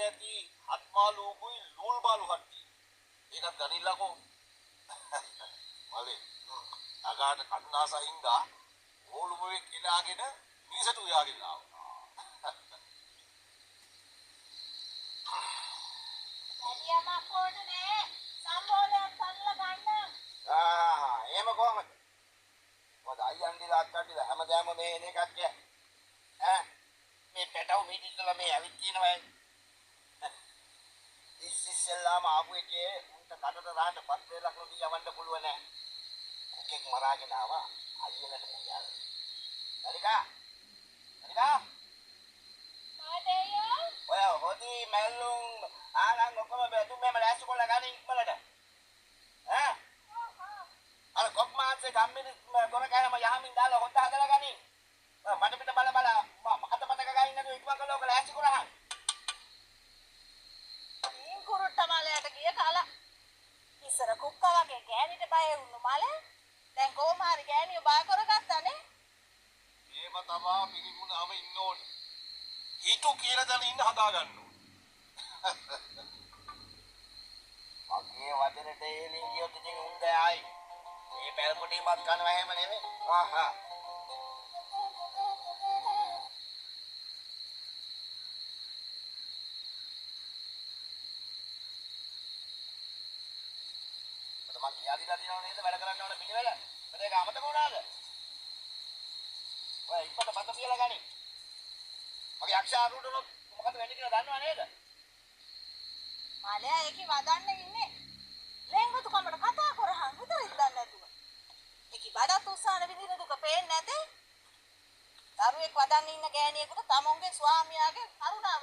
වටේ ඇති අත්මාළුකුයි ලූල් බාලු කට්ටිය. ඒකත් ගනින්නකෝ. මලේ. අගාට කන්නාසින්දා ඕලුමේ කිලාගෙන මීසට උයාගෙන ආවා. ඇලියම කොටනේ සම්බෝලයක් පල්ලා ගන්න. එහෙම කොහමද? මොකද අයියන්දිලා අක්කන්දිලා හැමදාම මේ එන එකක් කිය. මේ පැටව මීටිලා මේ ඇවිත් තියෙනවා. ඉස්සෙල්ලාම ආපු එකේ උන්ට කටට දාන්න පත් වේලක් නොදී යවන්න පුළුවන් නෑ. කුකෙක් මරාගෙන ආවා අයියලට මෙයාල. හරිකා? මාතේයෝ ඔය හොදි මැල්ලුම් ආනන් ඔක්කොම බෙදුම් මෙම ලෑස්ති කරලා ගන්න ඉක්මනට. අර කොක් මාත්සේ ගම්මිනි ගොර කෑම යහමින් දාලා හොද්ද හදලා ගනින්. මට පිට බල අතපතක ගහින් නේද ඉක්මන් කරලා ඔක ලෑස්ති කරහන්. ඊන් කුරුට්ට මලයට ගිය කාලා ඉස්සර කුක්කා වගේ ගෑනිට බය වුණු මල දැන් කොහොම හරි ගෑනිය බය කරගත්තානේ. ඒව තමා පිළිගුණාම ඉන්න ඕනේ. හිතු කියලා දැන ඉන්න හදා ගන්න ඕනේ. මගේ වදනට එලින් ගියොත් ඉතින් උන්ද ආයි. මේ පැල් කොටිමත් කනවා එහෙම නෙමෙයි. ආහා. මම කියාදිලා තියෙනව නේද වැඩ කරන්න ඕන පිළිවෙල. මට ඒක අමතක වුණාද? ඔය ඉපත බත කියලා ගනි. මගේ අක්ෂාරුට මොකද වෙන්නේ කියලා දන්නව නේද? මලයා ඒකේ වදන්න ඉන්නේ. ලෙන්ගතු කමඩ කතා කරහන් උතරින් දන්නේ නැතුව. ඒකේ බඩත් උස්සාන විදින දුක පේන්නේ නැතේ. දරුවෙක් වදන්න ඉන්න ගෑණියෙකුට තමුන්ගේ ස්වාමියාගේ කරුණාව